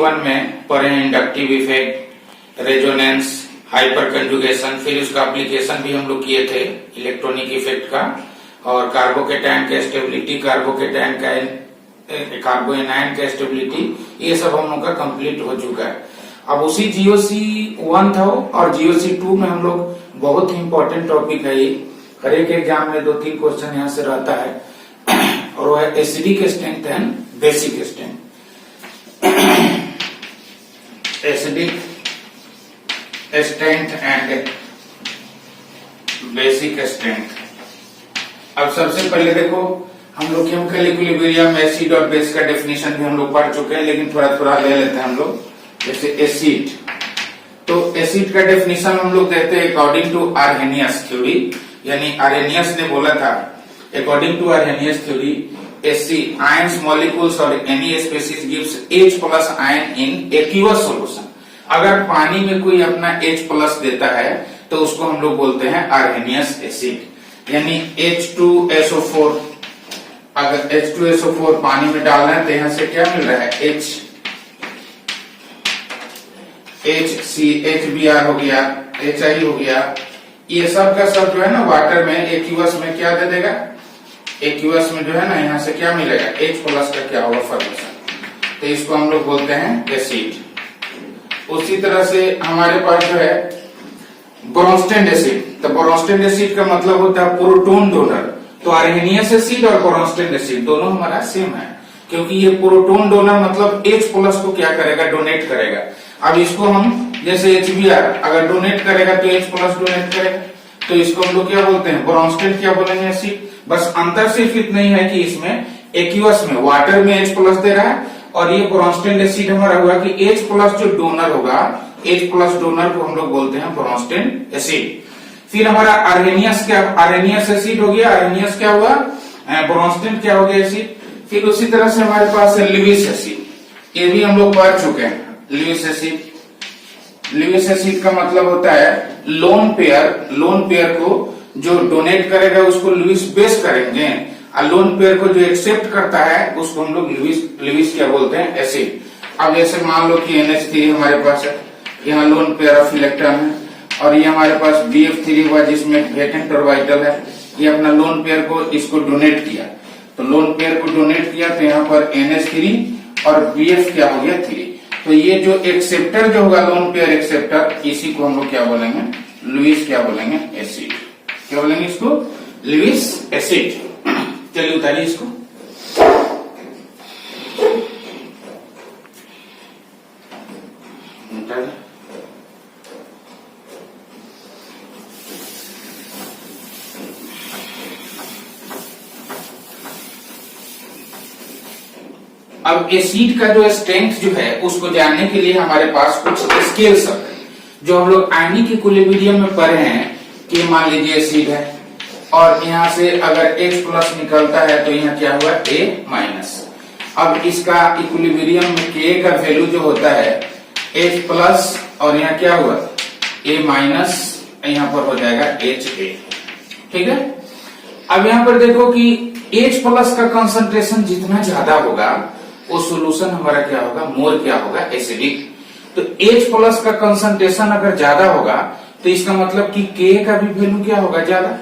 One में पढ़े हैं inductive effect, resonance, hyper conjugation, फिर उसका एप्लीकेशन भी हम लोग किए थे इलेक्ट्रॉनिक इफेक्ट का, और कार्बोकेटायन का स्टेबिलिटी, कार्बोकेटायन का कार्बोएनायन का स्टेबिलिटी, ये सब हम लोग का कंप्लीट हो चुका है। अब उसी जीओसी 1 था और जीओसी 2 में हम लोग बहुत ही इंपॉर्टेंट टॉपिक है ये, हर एक एग्जाम में 2-3 क्वेश्चन यहाँ से रहता है, और वो है acidic strength and basic strength. Acidic strength and basic strength. अब सबसे पहले देखो, हम लोग केमिकल इक्विलिब्रियम, एसिड और बेस का डेफिनेशन भी हम लोग पढ़ चुके हैं, लेकिन थोड़ा थोड़ा ले लेते हैं हम लोग। जैसे एसिड, तो एसिड का डेफिनेशन हम लोग देते हैं अकॉर्डिंग टू आर्हेनियस थ्योरी, यानी आर्हेनियस ने बोला था, according to Arrhenius theory acid ions molecules और any species gives H+ ion in aqueous solution. अगर पानी में कोई अपना H+ देता है तो उसको हम लोग बोलते हैं आर्हेनियस एसिड, यानी H2SO4। अगर H2SO4 पानी में डालना है तो यहां से क्या मिल रहा है, HCHBr हो गया, HI हो गया, ये सब का सब जो है ना वाटर में एक्वियस में क्या दे देगा, एक्वियस में जो है ना यहाँ से क्या मिलेगा, H+ का क्या होगा फॉर्मेशन, तो इसको हम लोग बोलते हैं एसिड। उसी तरह से हमारे पास जो है ब्रोंस्टेड एसिड, तो ब्रोंस्टेड एसिड का मतलब होता है प्रोटॉन डोनर। तो आर्हेनियस एसिड और ब्रोंस्टेड एसिड दोनों हमारा सेम है, क्योंकि ये प्रोटॉन डोनर मतलब H+ को क्या करेगा, डोनेट करेगा। अब इसको हम जैसे HBr अगर डोनेट करेगा तो H+ डोनेट करेगा, तो इसको हम लोग क्या बोलते हैं, ब्रोंस्टेड क्या बोलेंगे, एसिड। बस अंतर सिर्फ इतना ही है कि इसमें एक्वियस में वाटर में H+ दे रहा है, और ये ब्रोंस्टेड एसिड हमारा हुआ कि H+ जो डोनर होगा, H+ डोनर को हम लोग बोलते हैं ब्रोंस्टेड एसिड। फिर हमारा आर्हेनियस क्या, आर्हेनियस एसिड हो गया, आर्हेनियस क्या हुआ, ब्रोंस्टेड क्या हो गया, एसिड। फिर उसी तरह से हमारे पास है लुईस एसिड, ये भी हम लोग पढ़ चुके हैं। लुईस एसिड, लुईस एसिड का मतलब होता है लोन पेयर, लोन पेयर को जो डोनेट करेगा उसको लुईस बेस करेंगे, और लोन पेयर को जो एक्सेप्ट करता है उसको हम लोग लुईस क्या बोलते हैं, एसिड। अब जैसे मान लो कि NH3 हमारे पास है, यहाँ लोन पेयर ऑफ इलेक्ट्रॉन है, और ये हमारे पास BF3 हुआ जिसमें वेकेंट ऑर्बिटल है, ये अपना लोन पेयर को इसको डोनेट किया, तो लोन पेयर को डोनेट किया तो यहाँ पर NH3 और BF क्या हो गया 3। तो ये जो एक्सेप्टर जो होगा लोन पेयर एक्सेप्टर, इसी को हम लोग क्या बोलेंगे, लुईस क्या बोलेंगे, एसिड। क्या बोलेंगे इसको, लुईस एसिड। चलिए उतारिए इसको। अब एसिड का जो स्ट्रेंथ जो है उसको जानने के लिए हमारे पास कुछ स्केल्स है जो हम लोग आयनिक इक्विलिब्रियम में पढ़े हैं, कि मान लीजिए एसिड है और यहाँ से अगर H+ निकलता है तो यहाँ क्या हुआ, A-। अब इसका इक्विलिब्रियम में K का वैल्यू जो होता है H+ और यहाँ क्या हुआ, A-, यहाँ पर हो जाएगा HA। ठीक है। अब यहाँ पर देखो कि H+ का कंसंट्रेशन जितना ज्यादा होगा वो सोल्यूशन हमारा क्या होगा, मोर क्या होगा, एसिडिक। तो H+ का कंसंट्रेशन अगर ज्यादा होगा तो इसका मतलब कि K का भी वैल्यू क्या होगा, ज्यादा।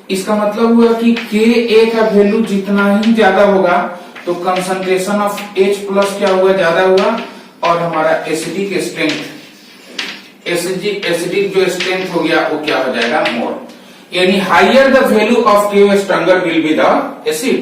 इसका मतलब हुआ कि Ka का वैल्यू जितना ही ज्यादा होगा तो कंसंट्रेशन ऑफ H+ क्या हुआ, ज्यादा हुआ, और हमारा एसिडिक स्ट्रेंथ, एसिडिक जो स्ट्रेंथ हो गया वो क्या हो जाएगा, मोर। यानी higher the value of K stronger will be the acid.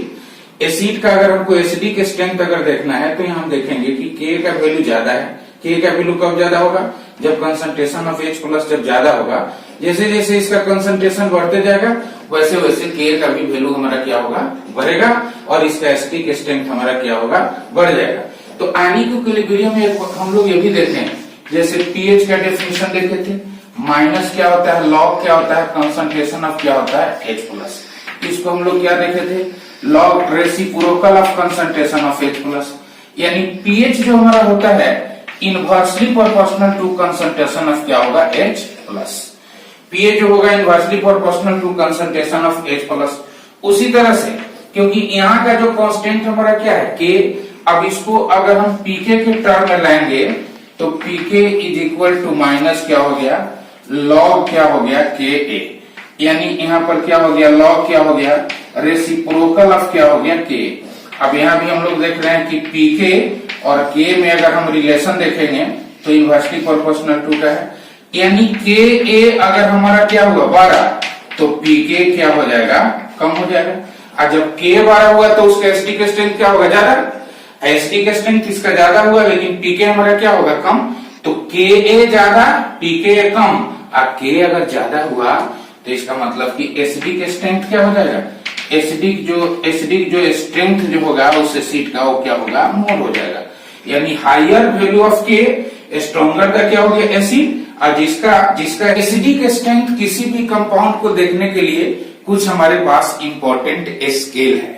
Acid का अगर हमको एसिडिक स्ट्रेंथ अगर देखना है तो यहाँ हम देखेंगे कि K का वैल्यू ज्यादा है। K का वैल्यू कब ज्यादा होगा, जब कंसंट्रेशन ऑफ H+ जब ज्यादा होगा। जैसे जैसे इसका कंसंट्रेशन बढ़ते जाएगा वैसे वैसे K का भी वैल्यू हमारा क्या होगा, बढ़ेगा, और इसका एसिडिक स्ट्रेंथ हमारा क्या होगा, बढ़ जाएगा। तो आयनिक इक्विलिब्रियम में हम लोग ये भी देखें, जैसे pH का डेफिनेशन देखे थे, माइनस क्या होता है, लॉग क्या होता है, कंसंट्रेशन ऑफ क्या होता है, H+। इसको हम लोग क्या देखे थे, log reciprocal of concentration of H+। यानी pH जो हमारा होता है inversely proportional to concentration of क्या होगा, H+। pH जो होगा inversely proportional to concentration of H+। उसी तरह से क्योंकि यहाँ का जो कांस्टेंट हमारा क्या है, K, अब इसको अगर हम पीके के टर्म में लाएंगे तो पीके इज इक्वल टू माइनस क्या हो गया, लॉग क्या हो गया, के ए, यानी यहाँ पर क्या हो गया, लॉग क्या हो गया, रेसिप्रोकल ऑफ क्या हो गया, के। अब यहाँ भी हम लोग देख रहे हैं कि पीके और के में अगर हम रिलेशन देखेंगे तो इन्वर्सली प्रोपोर्शनल टू का है, यानी के ए अगर हमारा क्या हुआ 12 तो पीके क्या हो जाएगा, कम हो जाएगा। और जब के 12 हुआ तो उसका एसडी का स्ट्रेंथ क्या होगा, ज्यादा। एसडी का स्ट्रेंथ इसका ज्यादा हुआ लेकिन पीके हमारा क्या होगा, कम। तो के ए ज्यादा पीके कम, और के अगर ज्यादा हुआ तो इसका मतलब कि एसडी का स्ट्रेंथ क्या हो जाएगा, एसडी जो स्ट्रेंथ जो होगा उस एसिड का वो क्या होगा, मोल हो जाएगा। यानी हायर वैल्यू ऑफ के स्ट्रॉन्गर का क्या हो गया, एसिड। और जिसका एसिडिक स्ट्रेंथ किसी भी कंपाउंड को देखने के लिए कुछ हमारे पास इंपॉर्टेंट स्केल है।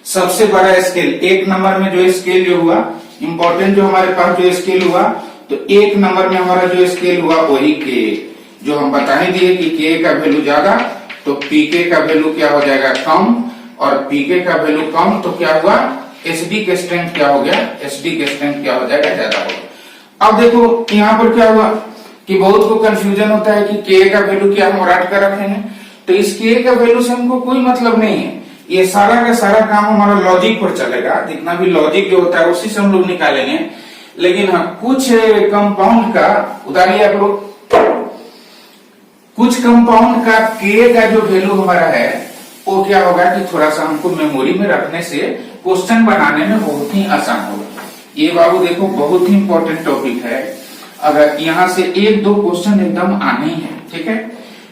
सबसे बड़ा स्केल एक नंबर में जो स्केल जो हुआ इंपॉर्टेंट, जो हमारे पास जो स्केल हुआ, तो एक नंबर में हमारा जो स्केल हुआ वही के, जो हम बता ही दिए कि के का वैल्यू ज्यादा तो पीके का वैल्यू क्या हो जाएगा, कम, और पीके का वैल्यू कम तो क्या हुआ, एसिडिक स्ट्रेंथ क्या हो गया, एसिडिक स्ट्रेंथ क्या हो जाएगा, ज्यादा होगा। अब देखो यहाँ पर क्या हुआ कि बहुत को कंफ्यूजन होता है कि के का वैल्यू क्या हम रट कर रखेंगे, तो इस के का वैल्यू से हमको कोई मतलब नहीं है। ये सारा का सारा काम हमारा लॉजिक पर चलेगा, जितना भी लॉजिक जो होता है उसी से हम लोग निकालेंगे। लेकिन हाँ, कुछ कंपाउंड का उदाहरण आप लोग, कुछ कंपाउंड का के का जो वैल्यू हमारा है वो क्या होगा कि थोड़ा सा हमको मेमोरी में रखने से क्वेश्चन बनाने में बहुत ही आसान होगा। ये बाबू देखो बहुत ही इंपॉर्टेंट टॉपिक है, अगर यहाँ से एक दो क्वेश्चन एकदम आने ही है, ठीक है।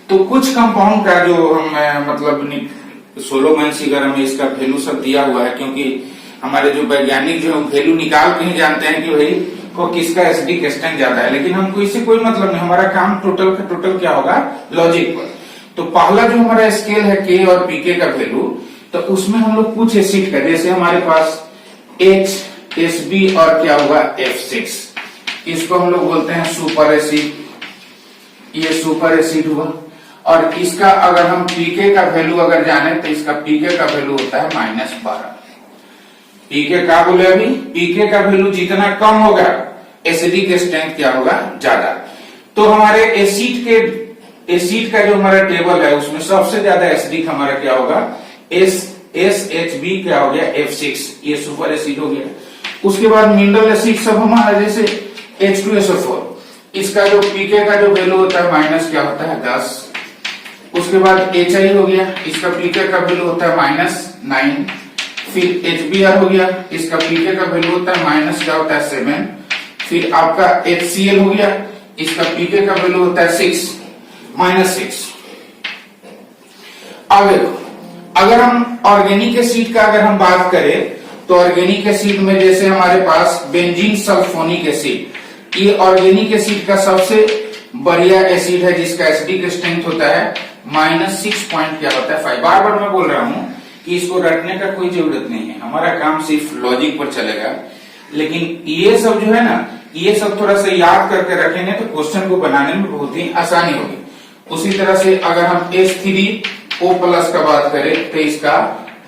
तो कुछ कंपाउंड का जो हम मतलब सोलोमन सीगर में इसका वैल्यू सब दिया हुआ है, क्योंकि हमारे जो वैज्ञानिक जो वैल्यू निकाल के ही जानते हैं कि भाई को किसका एसिडिक स्ट्रेंथ ज्यादा है, लेकिन हमको इससे कोई मतलब नहीं, हमारा काम टोटल का टोटल क्या होगा, लॉजिक पर। तो पहला जो हमारा स्केल है के और पीके का वैल्यू, तो उसमें हम लोग कुछ एसिड का, जैसे हमारे पास एच एस बी और क्या हुआ F6, इसको हम लोग बोलते हैं सुपर एसिड, ये सुपर एसिड हुआ। और इसका अगर हम पीके का वैल्यू अगर जाने तो इसका पीके का वैल्यू होता है -12। पीके का बोले अभी, पीके का वैल्यू जितना कम होगा एसिडिक स्ट्रेंथ क्या होगा, ज्यादा। तो हमारे एसिड का जो हमारा टेबल है उसमें सबसे ज्यादा एसिडिक हमारा क्या होगा, SHB क्या हो गया F6, ये सुपर एसिड हो गया। उसके बाद मिनरल एसिड सब हमारा जैसे H2SO4, इसका जो पीके का जो वैल्यू होता है माइनस क्या होता है 10। उसके बाद HI हो गया, इसका पीके का वैल्यू होता है -9। फिर HBr हो गया, इसका पीके का वैल्यू होता है माइनस क्या होता है 7। फिर आपका HCl हो गया, इसका पीके का वैल्यू होता है -6। अब देखो अगर हम ऑर्गेनिक एसिड का अगर हम बात करें तो ऑर्गेनिक एसिड में जैसे हमारे पास बेंजीन सल्फोनिक एसिड, ये ऑर्गेनिक एसिड का सबसे बढ़िया एसिड है जिसका एसिडिक स्ट्रेंथ होता है -6 पॉइंट क्या होता है 5। बार बार मैं बोल रहा हूं कि इसको रटने का कोई जरूरत नहीं है, हमारा काम सिर्फ लॉजिक पर चलेगा। लेकिन ये सब जो है ना, ये सब थोड़ा सा याद करके रखेंगे तो क्वेश्चन को बनाने में बहुत ही आसानी होगी। उसी तरह से अगर हम H3O+ का बात करें तो इसका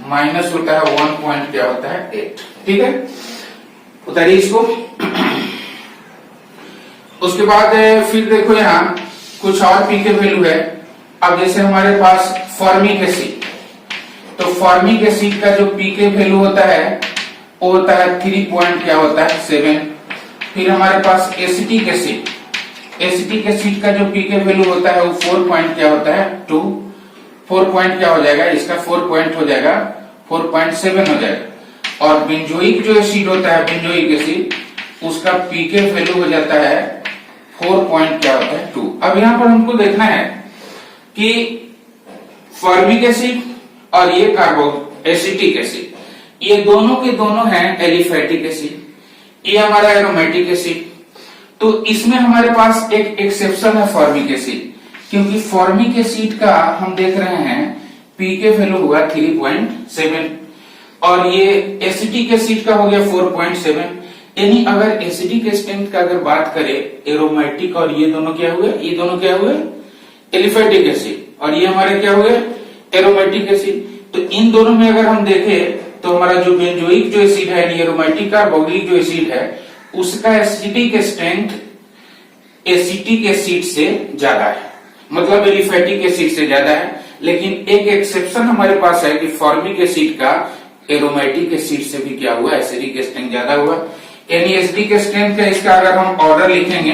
माइनस होता है 1 पॉइंट क्या होता है 8, ठीक है। उतारिए इसको। उसके बाद फिर देखो यहाँ कुछ और पीके वैल्यू है। अब जैसे हमारे पास फॉर्मिक एसिड, तो फॉर्मिक एसिड का जो पीके वैल्यू होता है वो होता है 3 पॉइंट क्या होता है 7। फिर हमारे पास एसिटिक एसिड, एसिटिक एसिड का जो पीके वैल्यू होता है वो 4 पॉइंट क्या होता है 2। 4 पॉइंट क्या हो जाएगा, इसका 4 पॉइंट हो जाएगा 4.7 हो जाएगा। और बेंजोइक जो एसिड होता है, बेंजोइक एसिड, उसका पीके वैल्यू हो जाता है 4 पॉइंट क्या होता है 2। अब यहाँ पर हमको देखना है कि फॉर्मिक एसिड और ये कार्बो एसिटिक एसिड, ये दोनों के दोनों हैं एलिफेटिक एसिड, ये हमारा एरोमेटिक एसिड। तो इसमें हमारे पास एक एक्सेप्शन है फॉर्मिक एसिड, क्योंकि फॉर्मिक एसिड का हम देख रहे हैं पीके वैल्यू हुआ 3.7 और ये एसिटिक एसिड का हो गया 4.7। यानी अगर एसिडिक स्ट्रेंथ का अगर बात करें, एरोमेटिक और ये दोनों क्या हुए, ये दोनों क्या हुए एलिफेटिक एसिड, और ये हमारे क्या हुए एरोमेटिक एसिड। तो इन दोनों में अगर हम देखें तो हमारा जो बेंजोइक जो एसिड है यानी एरोमेटिक कार्बोक्सिलिक जो एसिड है उसका एसिडिक स्ट्रेंथ एसिटिक एसिड से ज्यादा है, मतलब एलिफेटिक एसिड से ज्यादा है। लेकिन एक एक्सेप्शन हमारे पास है कि फॉर्मिक एसिड का एरोमेटिक एसिड से भी क्या हुआ, एसिडिक स्ट्रेंथ ज्यादा हुआ। यानी एसिडिक स्ट्रेंथ का इसका अगर हम ऑर्डर लिखेंगे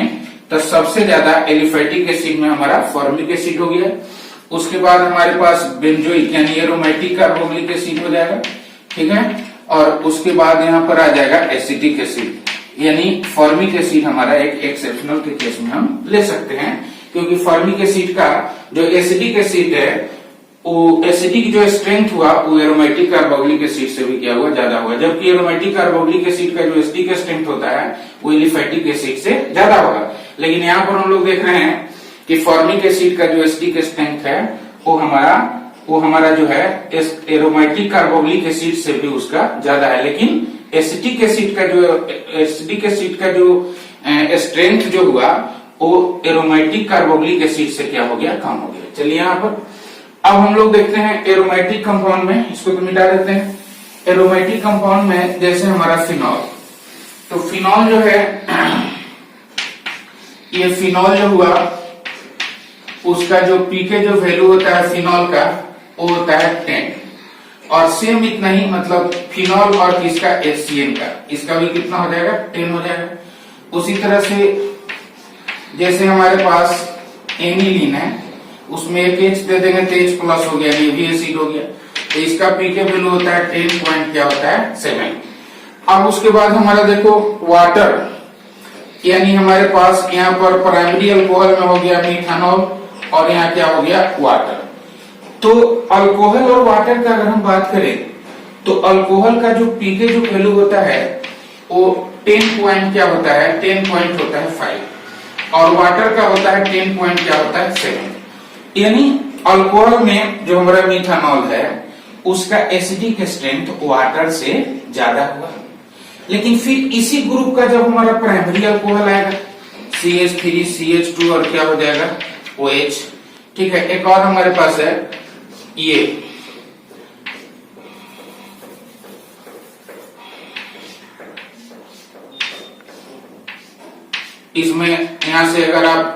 तो सबसे ज्यादा एलिफेटिक एसिड में हमारा फॉर्मिक एसिड हो गया, उसके बाद हमारे पास बेंजोइक यानी एरोमेटिक कार्बोक्सिलिक एसिड हो जाएगा, ठीक है, और उसके बाद यहाँ पर आ जाएगा एसिटिक एसिड यानी फॉर्मिक एसिड हमारा एक एक्सेप्शनल के केस में हम ले सकते हैं, क्योंकि फॉर्मिक एसिड का जो एसिडिक एसिड है वो एसिडिक जो स्ट्रेंथ हुआ वो एरोमेटिक कार्बोक्सिलिक एसिड से भी क्या हुआ, ज्यादा हुआ, जबकि एरोमेटिक कार्बोक्सिलिक एसिड का जो एसिडिक स्ट्रेंथ होता है वो एलिफेटिक एसिड से ज्यादा होगा। लेकिन यहाँ पर हम लोग देख रहे हैं कि फॉर्मिक एसिड का जो एसिडिक स्ट्रेंथ है वो हमारा जो है एरोमेटिक कार्बोक्सिलिक एसिड से भी उसका ज्यादा है, लेकिन एसिटिक एसिड का जो स्ट्रेंथ जो हुआ वो एरोमेटिक कार्बोक्सिलिक एसिड से क्या हो गया, कम हो गया। चलिए यहाँ पर अब हम लोग देखते हैं एरोमेटिक कंपाउंड में, इसको तो मिटा देते हैं। एरोमेटिक कंपाउंड में जैसे हमारा फिनॉल, तो फिनॉल जो है ये फिनॉल जो हुआ उसका जो पीके जो वैल्यू होता है फिनॉल का वो होता है 10, और सेम इतना ही मतलब फिनॉल और इसका HCN का इसका भी कितना हो जाएगा, 10 हो जाएगा। उसी तरह से जैसे हमारे पास एनिलीन है उसमें एक H दे देंगे तो H प्लस हो गया, ये भी एसिड हो गया, तो इसका पीके वैल्यू होता है 10 पॉइंट क्या होता है 7। अब उसके बाद हमारा देखो वाटर, यानी हमारे पास यहाँ पर प्राइमरी अल्कोहल में हो गया मिथानॉल और यहाँ क्या हो गया वाटर। तो अल्कोहल और वाटर का अगर हम बात करें तो अल्कोहल का जो पीके जो वैल्यू होता है वो 10 पॉइंट क्या होता है, 10 पॉइंट होता है 5, और वाटर का होता है 10 पॉइंट क्या होता है 7। यानी अल्कोहल में जो हमारा मिथानॉल है उसका एसिडिक स्ट्रेंथ वाटर से ज्यादा हुआ, लेकिन फिर इसी ग्रुप का जब हमारा प्राइमरी अल्कोहल आएगा CH3 CH2 और क्या हो जाएगा OH, ठीक है। एक और हमारे पास है ये इसमें यहां से अगर आप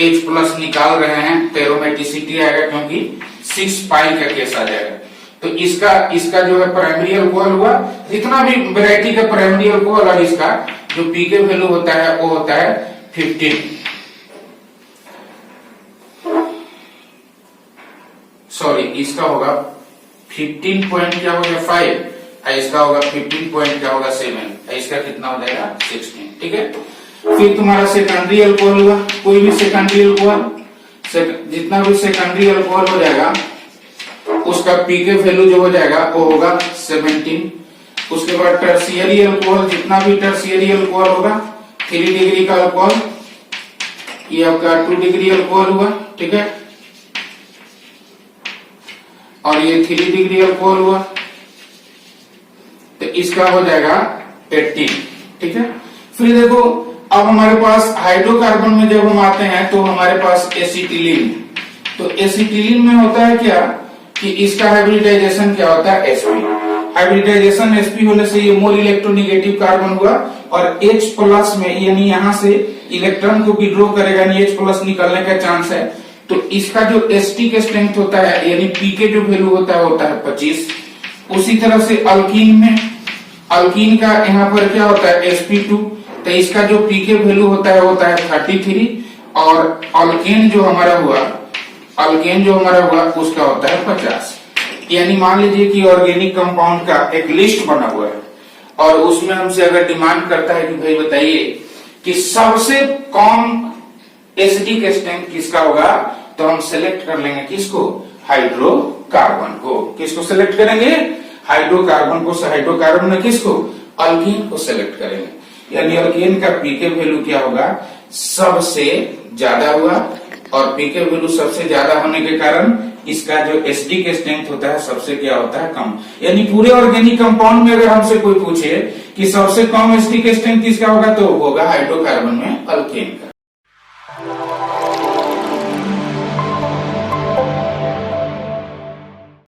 H प्लस निकाल रहे हैं तो एरोमेटिसिटी आएगा, क्योंकि 6 पाई का केस आ जाएगा। तो इसका जो है प्राइमरी अल्कोहल हुआ, जितना भी वैरायटी का प्राइमरी अल्कोहल और इसका जो पीके वैल्यू होता है वो होता है 15, सॉरी इसका होगा 15 पॉइंट क्या होगा 5, इसका होगा 15 पॉइंट क्या होगा 7, इसका कितना हो जाएगा 16, ठीक है। फिर तुम्हारा सेकेंडरी अल्कोहल हुआ, कोई भी सेकेंडरी अल्कोहल, जितना भी सेकेंडरी अल्कोहल हो जाएगा उसका पीके वैल्यू जो हो जाएगा वो होगा 17। उसके बाद टर्शियरी अल्कोहल, जितना भी टर्शियरी अल्कोहल होगा 3 डिग्री का अल्कोहल, ये आपका 2 डिग्री अल्कोहल हुआ, ठीक है, और ये 3 डिग्री अल्कोहल हुआ, तो इसका हो जाएगा 18, ठीक है। फिर देखो अब हमारे पास हाइड्रोकार्बन में जब हम आते हैं तो हमारे पास एसिटिलीन, तो एसिटिलीन में होता है क्या कि इसका हाइब्रिडाइजेशन क्या होता है sp, हाइब्रिडाइजेशन sp होने से ये मोल इलेक्ट्रोनेगेटिव कार्बन हुआ, और H प्लस में यानी यहाँ से इलेक्ट्रॉन को विड्रॉ करेगा यानी H प्लस निकलने का चांस है, तो इसका जो एसटी के स्ट्रेंथ होता है यानी पीके जो वैल्यू होता है 25। उसी तरह से अल्कीन में, अल्कीन का यहाँ पर क्या होता है sp2, तो इसका जो पीके वैल्यू होता है 33, और अल्केन जो हमारा हुआ उसका होता है 50। यानी मान लीजिए कि ऑर्गेनिक कंपाउंड का एक लिस्ट बना हुआ है और उसमें हमसे अगर डिमांड करता है कि भाई बताइए कि सबसे कम एसिडिक स्ट्रेंथ किसका होगा, तो हम सेलेक्ट कर लेंगे किसको, हाइड्रोकार्बन को। किसको सेलेक्ट करेंगे, हाइड्रोकार्बन को। हाइड्रोकार्बन में किसको, अल्कीन को सेलेक्ट करेंगे। यानी अल्कीन का पीके वैल्यू क्या होगा, सबसे ज्यादा हुआ, और पीके वैल्यू सबसे ज्यादा होने के कारण इसका जो एसिडिक स्ट्रेंथ होता है सबसे क्या होता है, कम। यानी पूरे ऑर्गेनिक कंपाउंड में अगर हमसे कोई पूछे कि सबसे कम एसिडिक स्ट्रेंथ किसका होगा, तो होगा हाइड्रोकार्बन में अल्केन का।